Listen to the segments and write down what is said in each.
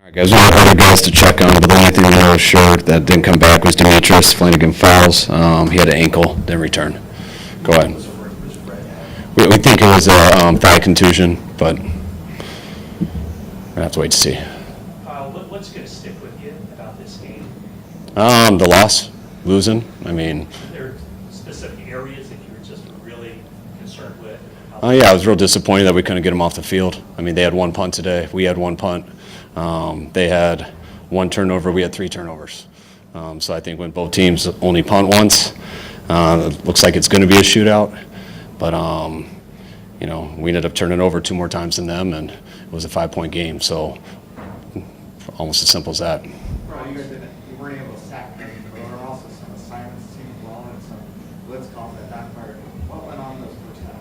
All right, guys, we have other guys to check on, but the only thing we know sure that didn't come back was Demetrius Flanagan Fowles. He had an ankle, didn't return. Go ahead. We think it was a thigh contusion, but we're going to have to wait to see. What's going to stick with you about this game? The loss, losing. I mean, Are there specific areas that you were just really concerned with? yeah, I was real disappointed that we couldn't get them off the field. I mean, they had one punt today. We had one punt. They had one turnover. We had three turnovers. So I think when both teams only punt once, it looks like it's going to be a shootout. But, we ended up turning over two more times than them, and it was a 5-point game. So almost as simple as that. Bro, you weren't able to sack them, but there were also some assignments team blown and some blitz calls that backfired. What went on those first half?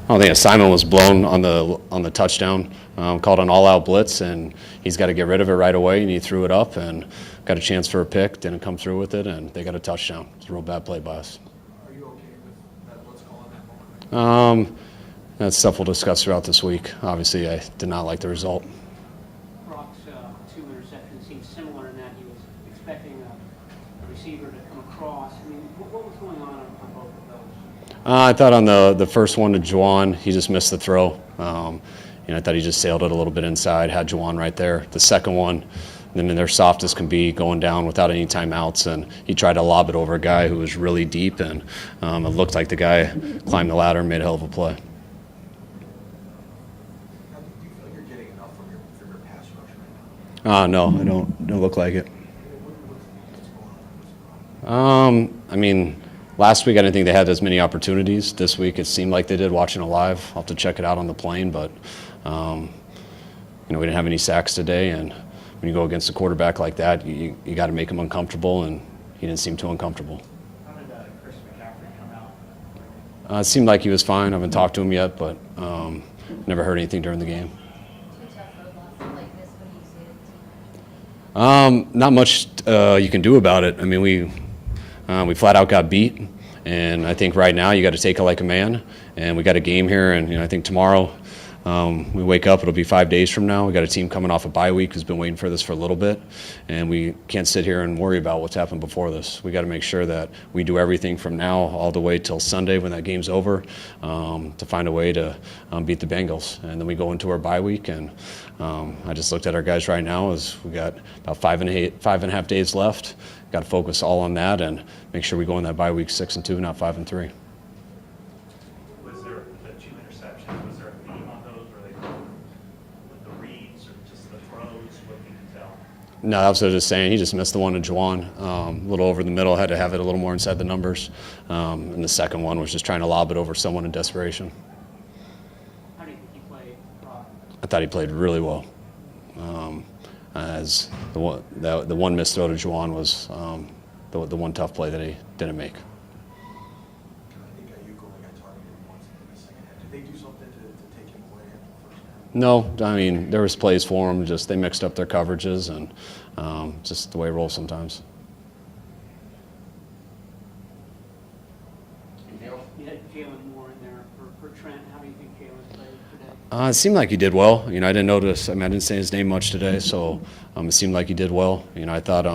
I don't think assignment was blown on the touchdown. Called an all-out blitz, and he's got to get rid of it right away, and he threw it up and got a chance for a pick, didn't come through with it, and they got a touchdown. It's a real bad play by us. Are you okay with that blitz call in that moment? That's stuff we'll discuss throughout this week. Obviously, I did not like the result. Brock's two interceptions seemed similar in that he was expecting a receiver to come across. I mean, what was going on both of those? I thought on the first one to Juwan, he just missed the throw. I thought he just sailed it a little bit inside, had Juwan right there. The second one, then they're soft as can be, going down without any timeouts, and he tried to lob it over a guy who was really deep, and it looked like the guy climbed the ladder and made a hell of a play. Do you feel like you're getting enough from your pass rush right now? No, I don't look like it. Last week I didn't think they had as many opportunities. This week it seemed like they did, watching it live. I'll have to check it out on the plane, but we didn't have any sacks today, and when you go against a quarterback like that, you got to make him uncomfortable, and he didn't seem too uncomfortable. How did Chris McCaffrey come out? It seemed like he was fine. I haven't talked to him yet, but never heard anything during the game. Not much you can do about it. I mean, we flat out got beat, and I think right now you got to take it like a man. And we got a game here, and I think tomorrow we wake up. It'll be 5 days from now. We got a team coming off a bye week who's been waiting for this for a little bit, and we can't sit here and worry about what's happened before this. We got to make sure that we do everything from now all the way till Sunday when that game's over to find a way to beat the Bengals, and then we go into our bye week. And I just looked at our guys right now as we got about 5.5 days left. Got to focus all on that and make sure we go in that bye week 6-2, not 5-3. Was there the two interceptions? Was there a theme on those? Were they with the reads or just the throws? What can you tell? No, that's what I was just saying. He just missed the one to Juwan. A little over the middle, had to have it a little more inside the numbers. And the second one was just trying to lob it over someone in desperation. How do you think he played, Brock? I thought he played really well. As the one missed throw to Juwan was the one tough play that he didn't make. I think Ayuk only got targeted once in the second half. Did they do something to take him away after the first half? No, I mean, there was plays for him, just they mixed up their coverages, and just the way it rolls sometimes. You had Jalen Moore in there for Trent. How do you think Jalen played today? It seemed like he did well. I didn't notice. I didn't say his name much today, so it seemed like he did well. I thought,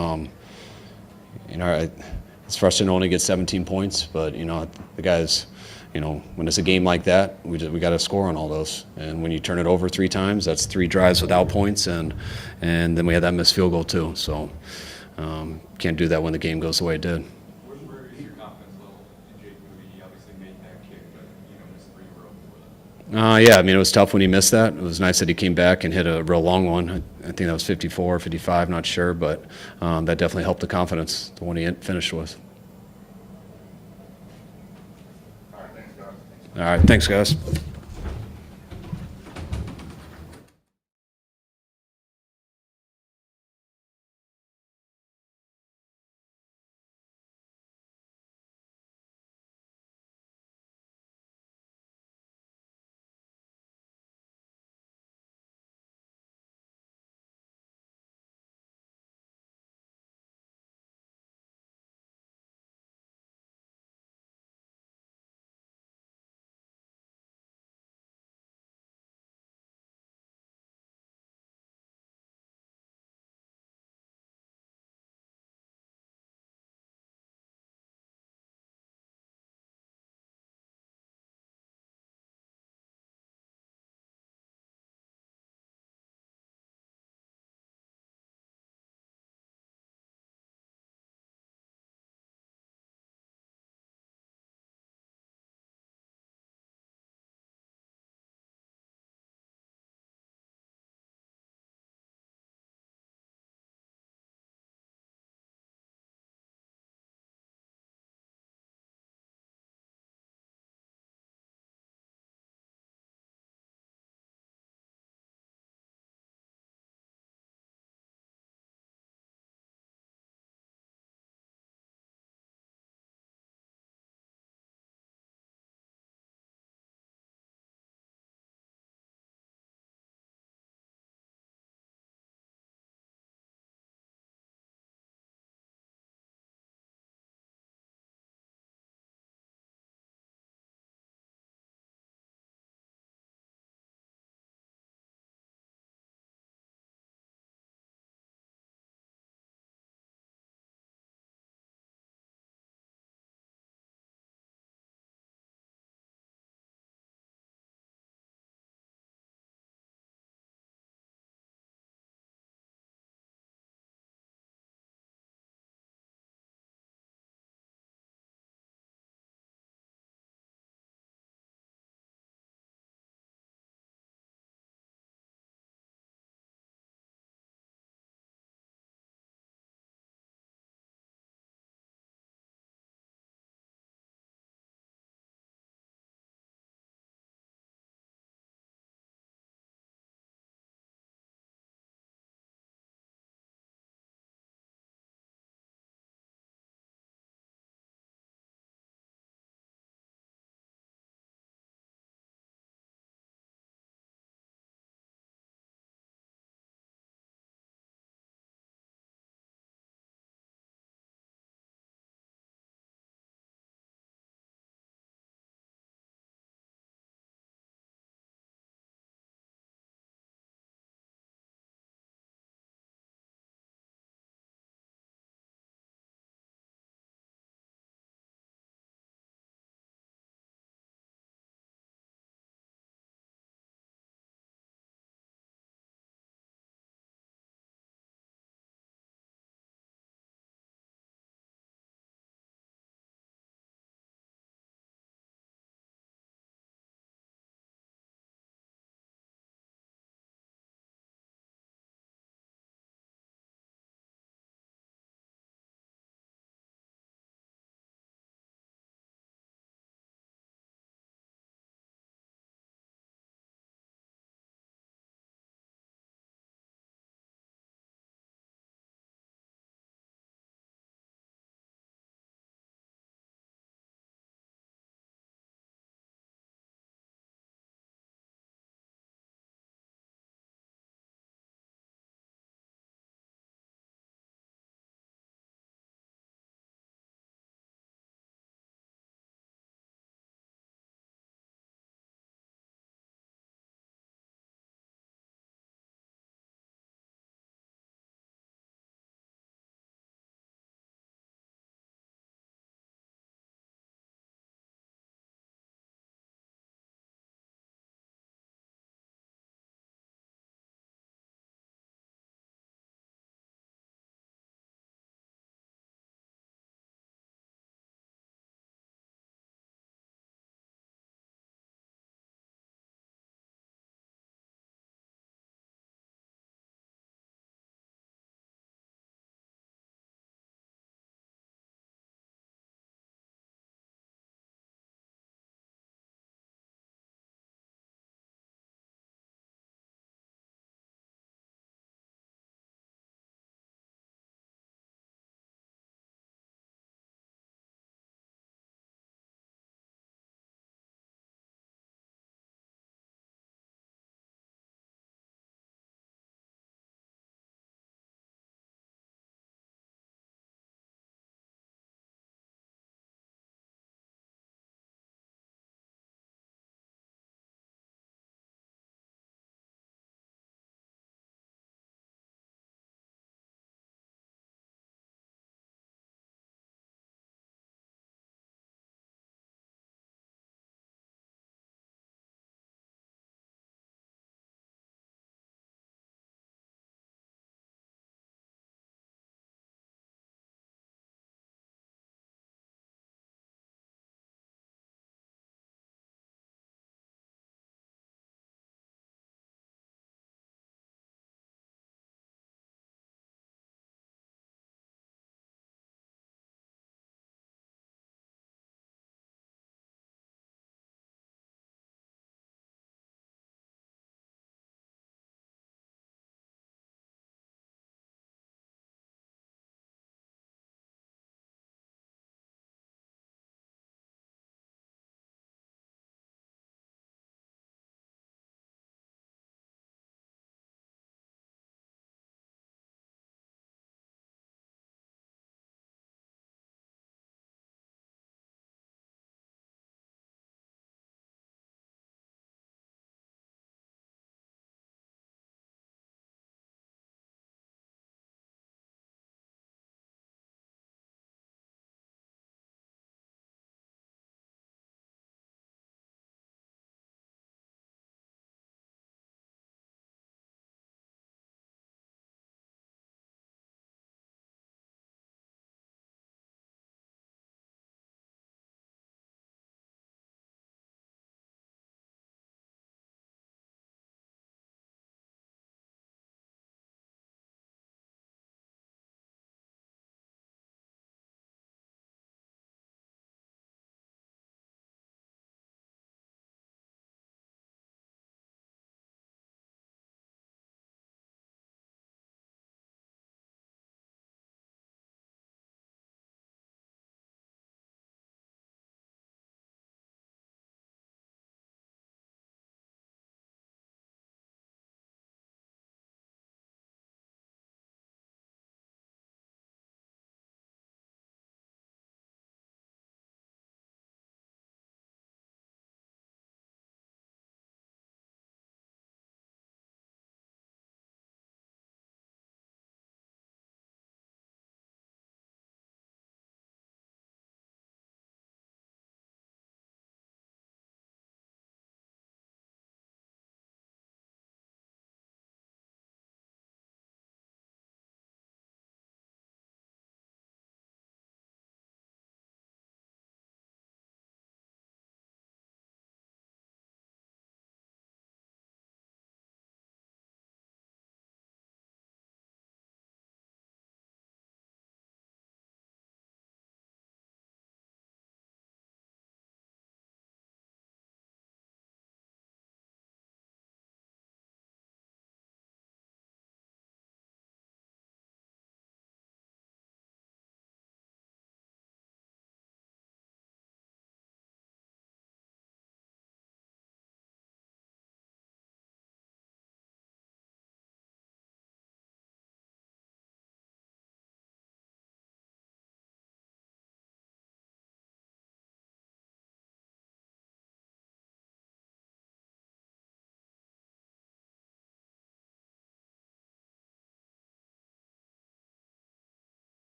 it's frustrating to only get 17 points, but the guys, when it's a game like that, we got to score on all those. And when you turn it over 3 times, that's 3 drives without points, and then we had that missed field goal too. So can't do that when the game goes the way it did. Where is your confidence level in Jake Moody? He obviously made that kick, but missed 3 in a row before that. Yeah, it was tough when he missed that. It was nice that he came back and hit a real long one. I think that was 54, 55, not sure, but that definitely helped the confidence, the one he finished with. All right, thanks, guys.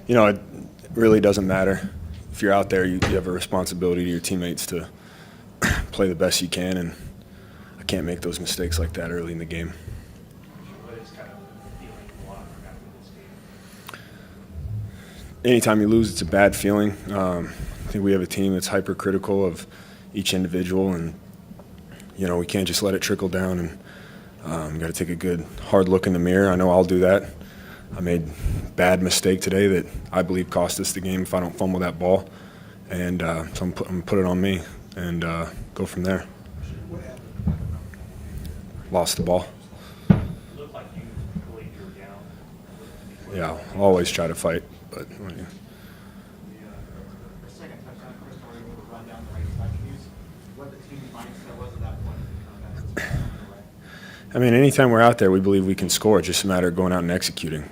It really doesn't matter. If you're out there, you have a responsibility to your teammates to play the best you can, and I can't make those mistakes like that early in the game. What is kind of the feeling in the locker room after this game? Anytime you lose, it's a bad feeling. I think we have a team that's hypercritical of each individual, and we can't just let it trickle down. And we got to take a good, hard look in the mirror. I know I'll do that. I made a bad mistake today that I believe cost us the game if I don't fumble that ball, and so I'm gonna put it on me and go from there. Lost the ball. It looked like you believed you were down. Yeah, I'll always try to fight, but. The second touchdown, Chris, were able to run down the right side. Can you use what the team mindset was at that point? I mean, anytime we're out there, we believe we can score. It's just a matter of going out and executing.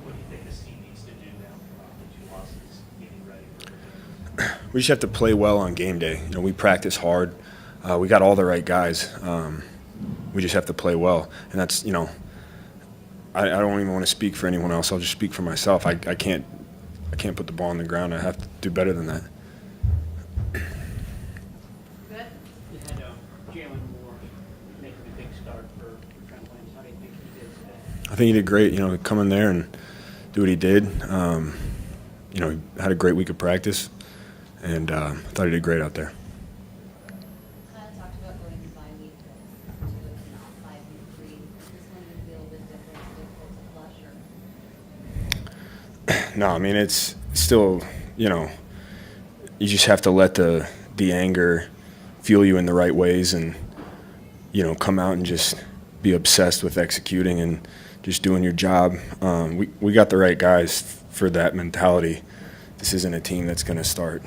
What do you think this team needs to do now after 2 losses, getting ready for the We just have to play well on game day. We practice hard. We got all the right guys. We just have to play well, and that's I don't even want to speak for anyone else. I'll just speak for myself. I can't put the ball on the ground. I have to do better than that. You had Jalen Moore making a big start for Trent Williams. How do you think he did today? I think he did great. To come in there and do what he did. He had a great week of practice, and I thought he did great out there. Kyle talked about going to bye week 2 and not 5 week 3. Is this one going to be a little bit different, difficult to flush? No, I mean it's still you just have to let the anger fuel you in the right ways, and come out and just be obsessed with executing and just doing your job. We got the right guys for that mentality. This isn't a team that's going to start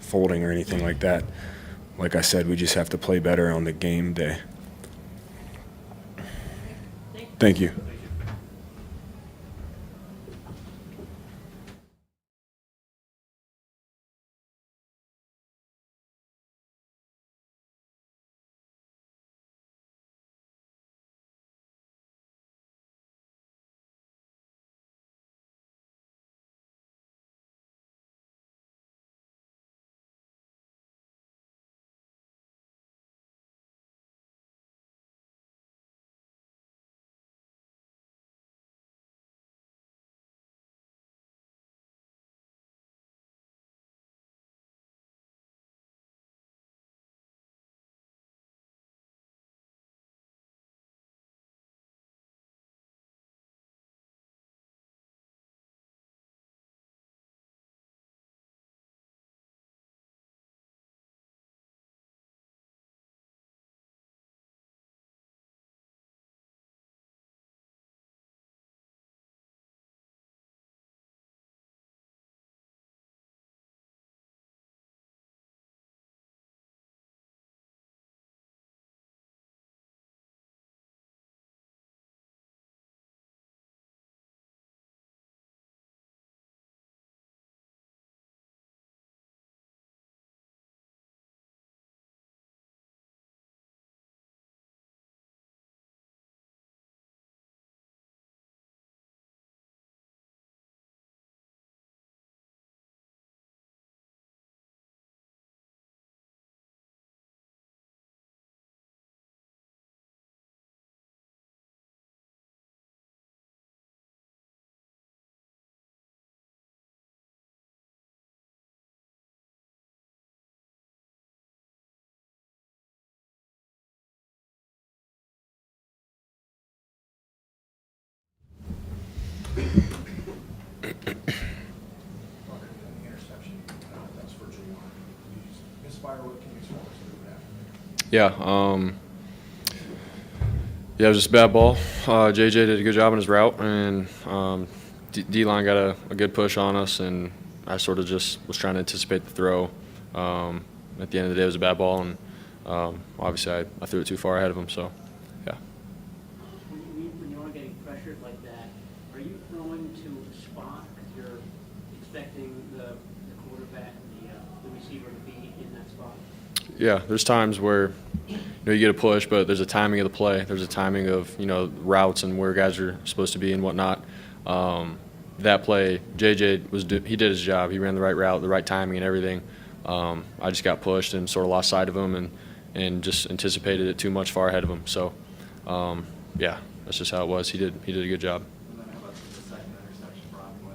folding or anything like that. Like I said, we just have to play better on the game day. Thank you. Yeah, it was just a bad ball. JJ did a good job on his route, and D-line got a good push on us, and I sort of just was trying to anticipate the throw. At the end of the day, it was a bad ball, and obviously I threw it too far ahead of him, so, yeah. When you are getting pressured like that, are you throwing to a spot because you're expecting the quarterback, the receiver to be in that spot? Yeah, there's times where you get a push, but there's a timing of the play. There's a timing of routes and where guys are supposed to be and whatnot. That play, JJ he did his job. He ran the right route, the right timing, and everything. I just got pushed and sort of lost sight of him and just anticipated it too much far ahead of him. So, yeah, that's just how it was. He did a good job. And then how about the second interception, Brock? What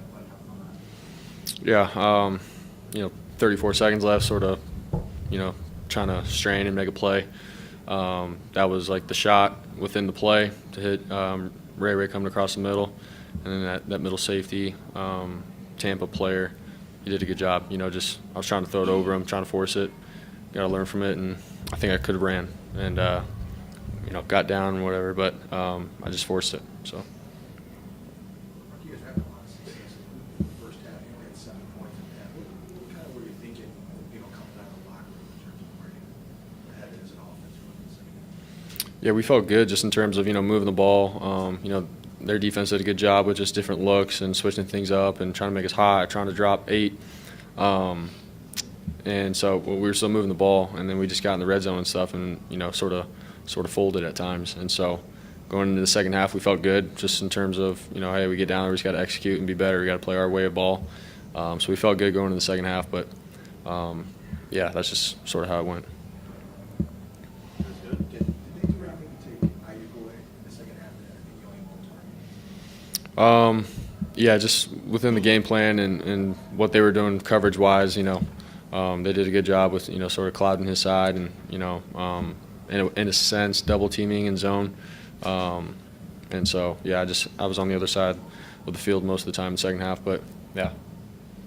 happened on that? 34 seconds left, sort of, trying to strain and make a play. That was like the shot within the play to hit Ray coming across the middle. And then that middle safety, Tampa player, he did a good job. I was trying to throw it over him, trying to force it. Got to learn from it, and I think I could have ran and, got down and whatever, but I just forced it. So. You guys had a lot of success in the first half. You only had 7 points in half. What kind of were you thinking, coming out of the locker room in terms of where you headed as an offense for the second half? Yeah, we felt good just in terms of, moving the ball. Their defense did a good job with just different looks and switching things up and trying to make us hot, trying to drop 8. And so we were still moving the ball, and then we just got in the red zone and stuff and, sort of folded at times. And so going into the second half, we felt good just in terms of, hey, we get down there, we just got to execute and be better. We got to play our way of ball. So we felt good going into the second half, but, yeah, that's just sort of how it went. Did they do anything to take Ayuk away in the second half? I think you only had 1 target. Yeah, just within the game plan and what they were doing coverage-wise, they did a good job with, sort of clouding his side and, in a sense, double teaming in zone. And so, yeah, I was on the other side of the field most of the time in the second half, but, yeah.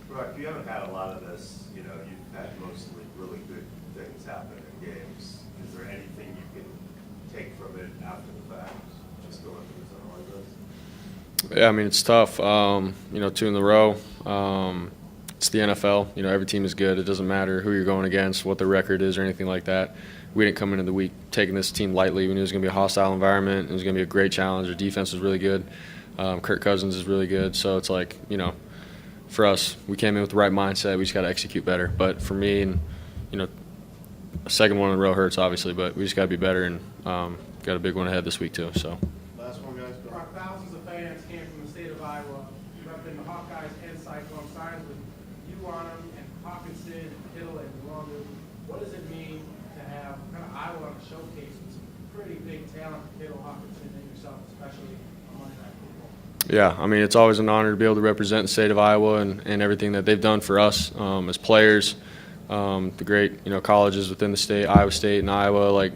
Brock, you haven't had a lot of this, you've had mostly really good things happen in games. Is there anything you can take from it after the fact, just going through something like this? Yeah, I mean, it's tough. 2 in a row. It's the NFL. Every team is good. It doesn't matter who you're going against, what the record is, or anything like that. We didn't come into the week taking this team lightly. We knew it was going to be a hostile environment. It was going to be a great challenge. Our defense was really good. Kirk Cousins is really good. So it's like, for us, we came in with the right mindset. We just got to execute better. But for me, and a second one in a row hurts, obviously, but we just got to be better and got a big one ahead this week too. So. Last one, guys. Go. Brock, thousands of fans came from the state of Iowa. You have been the Hawkeyes and Cyclone signs with you on them, and Hawkinson and Hill and Longo. What does it mean to have kind of Iowa on a showcase with some pretty big talent, Kittle, Hawkinson, and yourself, especially on Monday Night Football? Yeah, I mean, it's always an honor to be able to represent the state of Iowa and everything that they've done for us as players, the great colleges within the state, Iowa State and Iowa.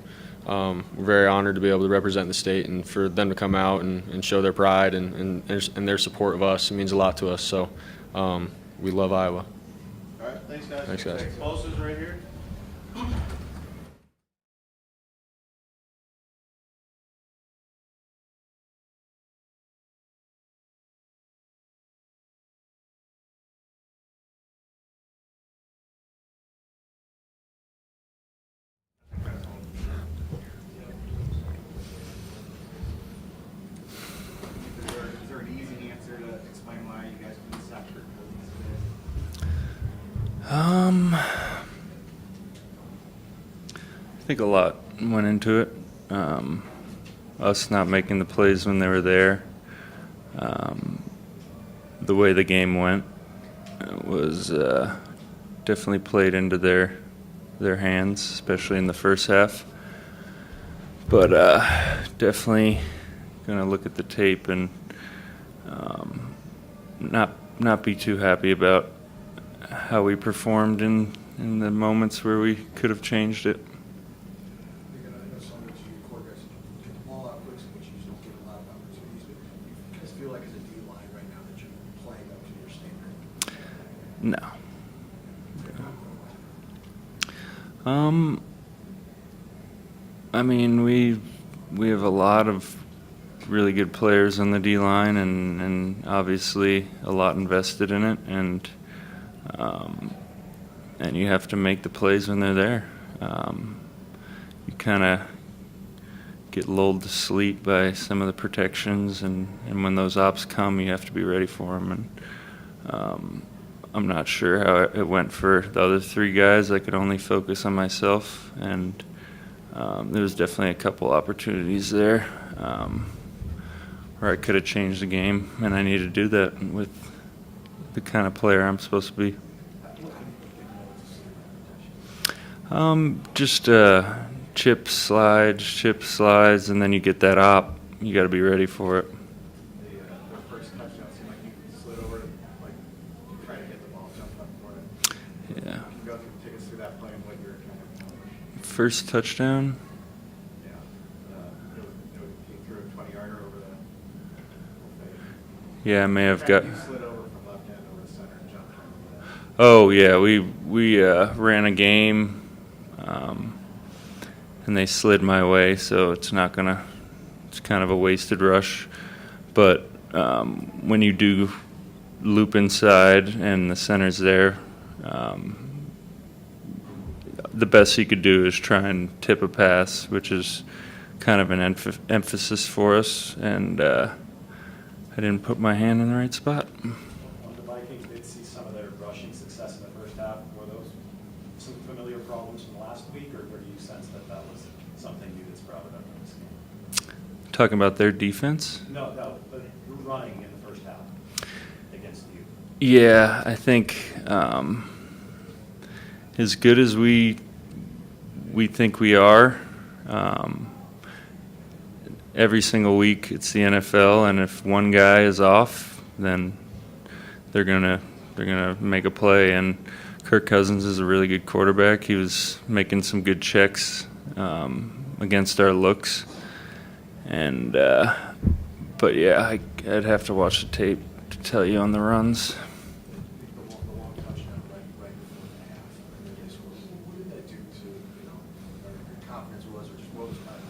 We're very honored to be able to represent the state and for them to come out and show their pride and their support of us. It means a lot to us. So we love Iowa. All right, thanks, guys. Thanks, guys. Explosives right here. Is there an easy answer to explain why you guys couldn't stop Kirk Cousins today? I think a lot went into it. Us not making the plays when they were there. The way the game went was definitely played into their hands, especially in the first half. But definitely going to look at the tape and not be too happy about how we performed in the moments where we could have changed it. I know some of you core guys get the ball out quick, which you don't get a lot of opportunities. But you guys feel like as a D line right now that you're playing up to your standard? No. I mean, we have a lot of really good players on the D line, and obviously a lot invested in it, and you have to make the plays when they're there. You kind of get lulled to sleep by some of the protections, and when those ops come, you have to be ready for them. And I'm not sure how it went for the other three guys. I could only focus on myself, and there was definitely a couple opportunities there where I could have changed the game, and I need to do that with the kind of player I'm supposed to be. Just chip slides, and then you get that op. You got to be ready for it. The first touchdown seemed like you slid over, like trying to hit the ball, jumped up for it. Yeah. Can you go through, take us through that play and what you're kind of First touchdown. Yeah. He threw a 20-yarder over the. Yeah, I may have got. You slid over from left end over the center and jumped right over that. Oh yeah, we ran a game, and they slid my way, so it's not gonna. It's kind of a wasted rush, but when you do loop inside and the center's there, the best you could do is try and tip a pass, which is kind of an emphasis for us, and I didn't put my hand in the right spot. The Vikings did see some of their rushing success in the first half. Were those some familiar problems from last week, or do you sense that that was something new that's brought it up in this game? Talking about their defense? No, but running in the first half against you. Yeah, I think as good as we think we are, every single week it's the NFL, and if one guy is off, then they're gonna make a play. And Kirk Cousins is a really good quarterback. He was making some good checks against our looks, and but yeah, I'd have to watch the tape to tell you on the runs. The long touchdown right before the half. I guess what did that do to your confidence was, or just what was kind of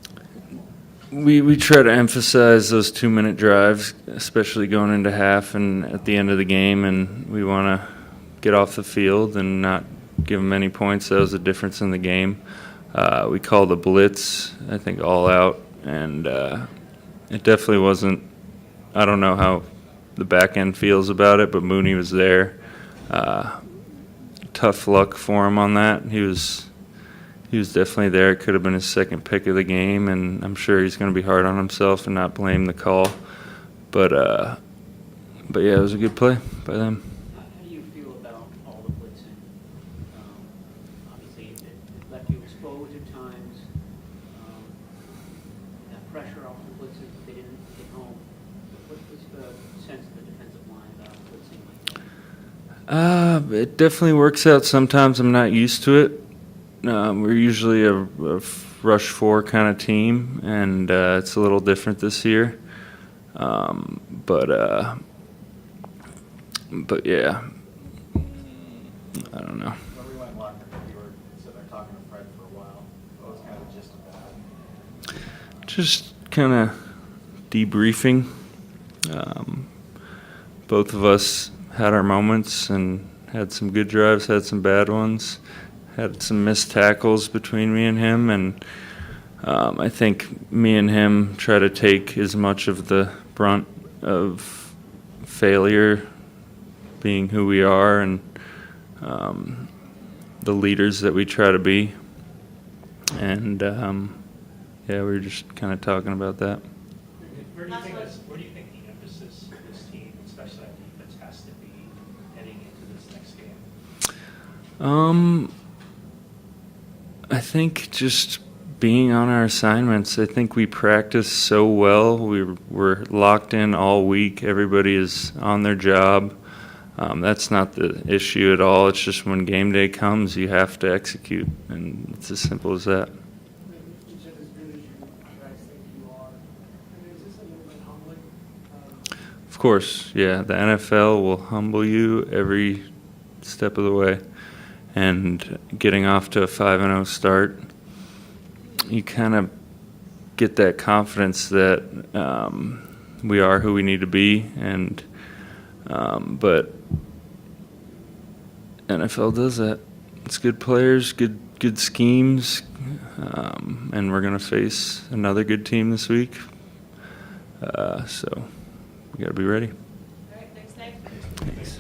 the reaction to it? We try to emphasize those 2-minute drives, especially going into half and at the end of the game, and we want to get off the field and not give them any points. That was the difference in the game. We called a blitz, I think, all out, and it definitely wasn't. I don't know how the back end feels about it, but Mooney was there. Tough luck for him on that. He was definitely there. It could have been his second pick of the game, and I'm sure he's going to be hard on himself and not blame the call. But yeah, it was a good play by them. How do you feel about all the blitzing? Obviously, it left you exposed at times. That pressure off the blitzing, they didn't get home. What's the sense of the defensive line about blitzing like that? It definitely works out sometimes. I'm not used to it. We're usually a rush 4 kind of team, and it's a little different this year. But yeah, I don't know. When we went in locker room, you were sitting there talking to Fred for a while. What was kind of the gist of that? Just kind of debriefing. Both of us had our moments and had some good drives, had some bad ones, had some missed tackles between me and him, and I think me and him try to take as much of the brunt of failure, being who we are, and the leaders that we try to be. And yeah, we were just kind of talking about that. Where do you think the emphasis of this team, especially on defense, has to be heading into this next game? I think just being on our assignments. I think we practice so well. We're locked in all week. Everybody is on their job. That's not the issue at all. It's just when game day comes, you have to execute, and it's as simple as that. You said as good as you guys think you are. I mean, is this a little bit humbling? Of course, yeah. The NFL will humble you every step of the way. And getting off to a 5-0 start, you kind of get that confidence that we are who we need to be. And but NFL does that. It's good players, good schemes, and we're going to face another good team this week. So we got to be ready. All right, thanks, Nick. Thanks.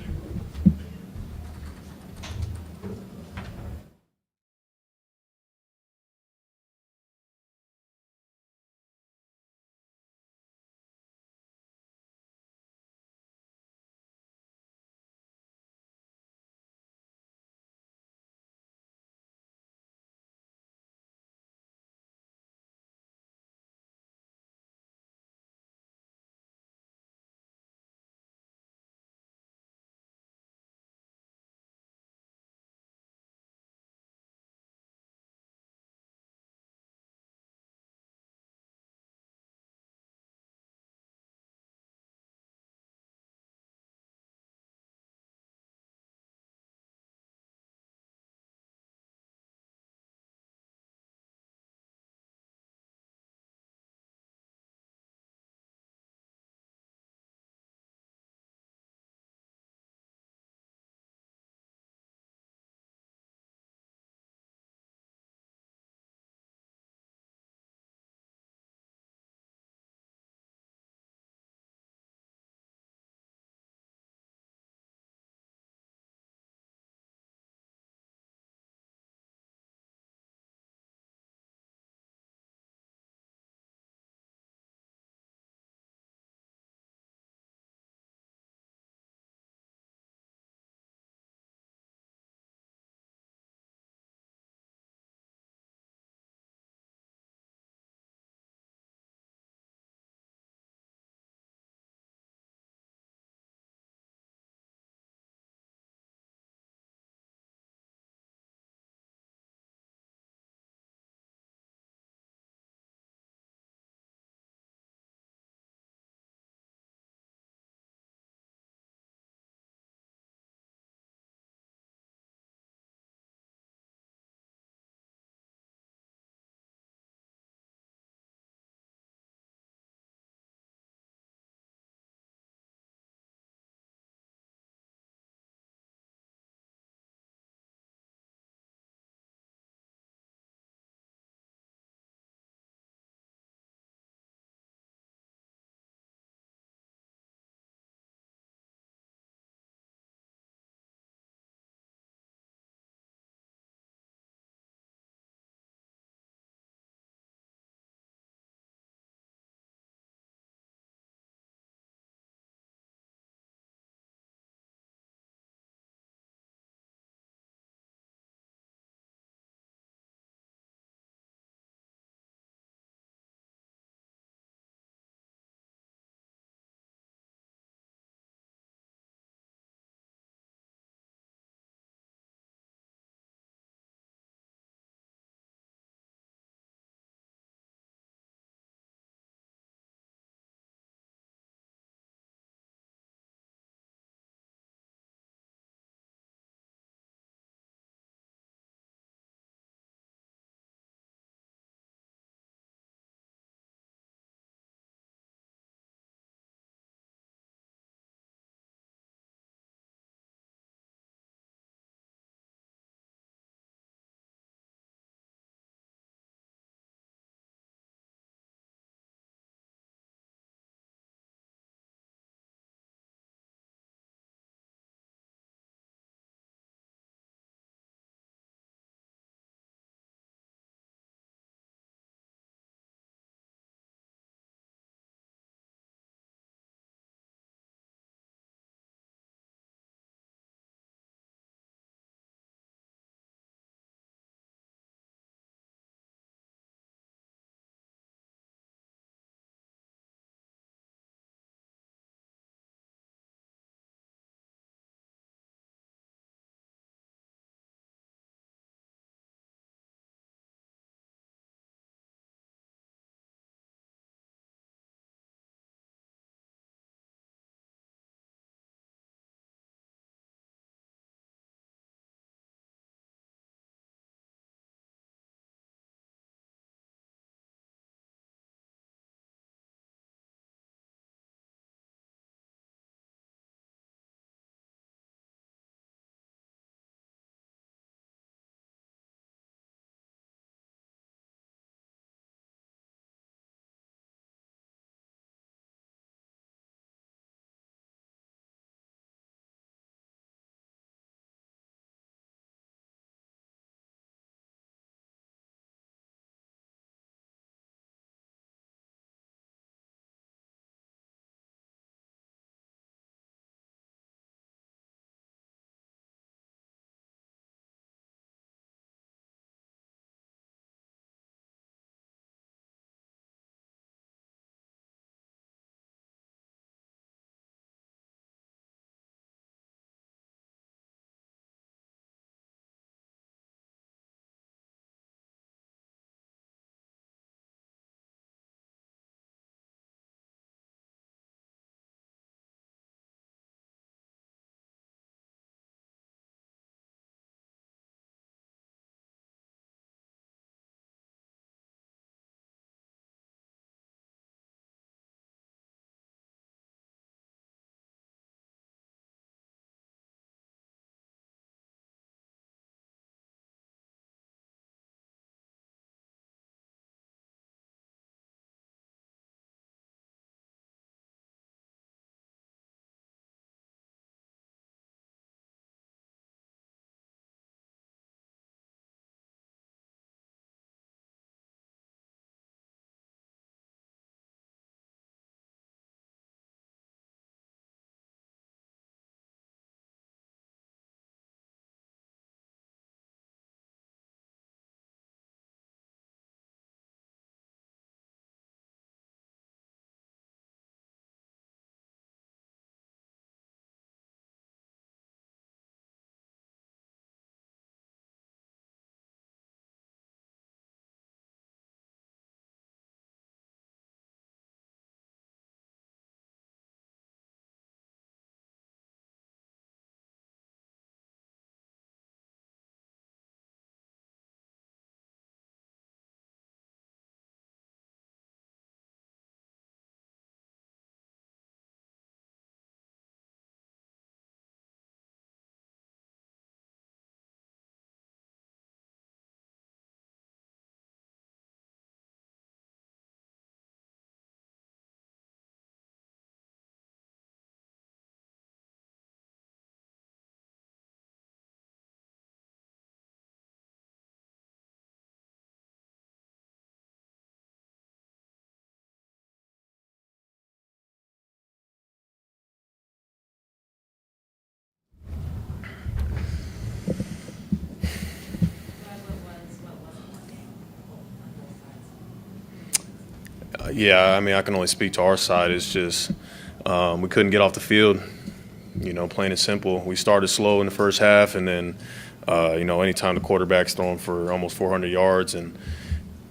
Yeah, I mean, I can only speak to our side. It's just we couldn't get off the field, plain and simple. We started slow in the first half, and then, anytime the quarterback's throwing for almost 400 yards, and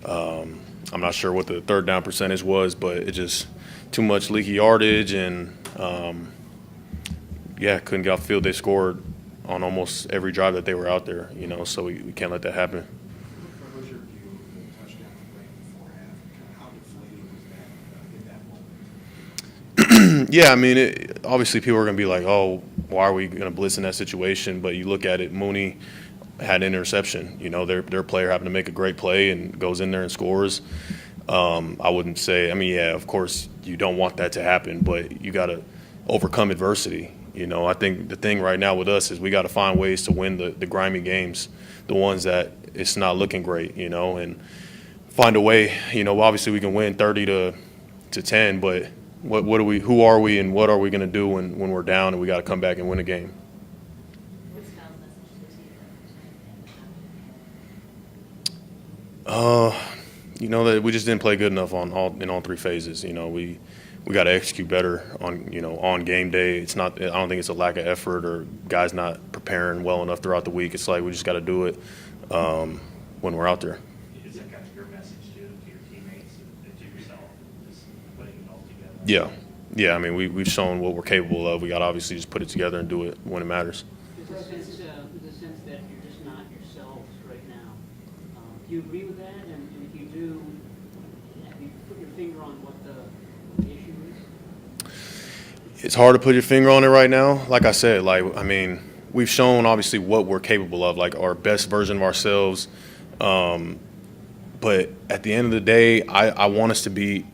I'm not sure what the third down percentage was, but it just too much leaky yardage, and, couldn't get off the field. They scored on almost every drive that they were out there, so we can't let that happen. What was your view of the touchdown play before half? How deflating was that in that moment? Yeah, I mean, obviously people are going to be like, oh, why are we going to blitz in that situation? But you look at it, Mooney had an interception. Their player happened to make a great play and goes in there and scores. I wouldn't say – of course you don't want that to happen, but you got to overcome adversity. I think the thing right now with us is we got to find ways to win the grimy games, the ones that it's not looking great, and find a way. Obviously we can win 30 to 10, but who are we and what are we going to do when we're down and we got to come back and win a game? What's Kyle's message to the team? That we just didn't play good enough in all three phases. We got to execute better on game day. It's not. I don't think it's a lack of effort or guys not preparing well enough throughout the week. It's like we just got to do it when we're out there. Is that kind of your message to your teammates and to yourself, just putting it all together? Yeah. I mean, we've shown what we're capable of. We got to obviously just put it together and do it when it matters. There's a sense that you're just not yourselves right now. Do you agree with that? And if you do, have you put your finger on what the issue is? It's hard to put your finger on it right now. Like I said, we've shown obviously what we're capable of, like our best version of ourselves. But at the end of the day, I want us to be.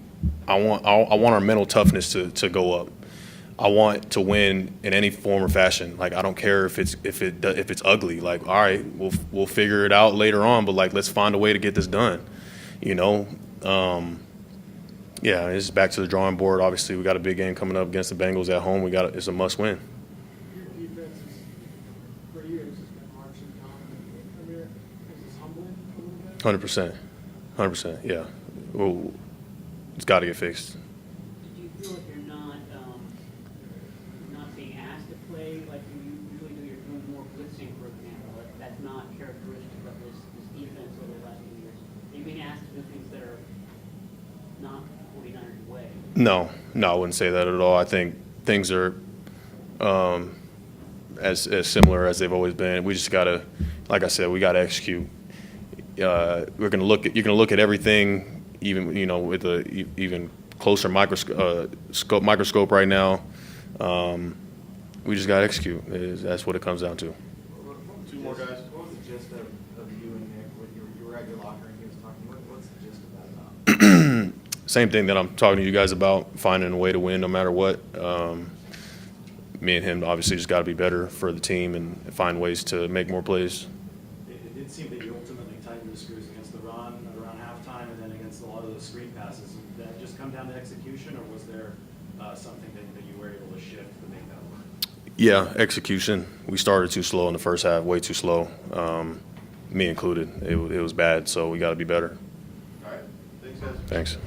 I want our mental toughness to go up. I want to win in any form or fashion. Like I don't care if it's ugly. Like all right, we'll figure it out later on. But let's find a way to get this done. It's back to the drawing board. Obviously, we got a big game coming up against the Bengals at home. It's a must win. Your defense for years has been marching down. Is this humbling a little bit? 100%. Yeah. Well, it's got to get fixed. Do you feel like you're not being asked to play like you usually do? You're doing more blitzing, for example. That's not characteristic of this defense over the last few years. Are you being asked to do things that are not 49ers way? No, I wouldn't say that at all. I think things are as similar as they've always been. We just got to, like I said, we got to execute. You're going to look at everything, even with a even closer microscope right now. We just got to execute. That's what it comes down to. Two more guys. What was the gist of you and Nick? What you were at your locker and he was talking. What's the gist of that? Same thing that I'm talking to you guys about, finding a way to win no matter what. Me and him obviously just got to be better for the team and find ways to make more plays. It did seem that you ultimately tightened the screws against the run around halftime and then against a lot of those screen passes. Did that just come down to execution, or was there something that you were able to shift to make that work? Yeah, execution. We started too slow in the first half, way too slow, me included. It was bad, so we got to be better. All right. Thanks, guys. Thanks.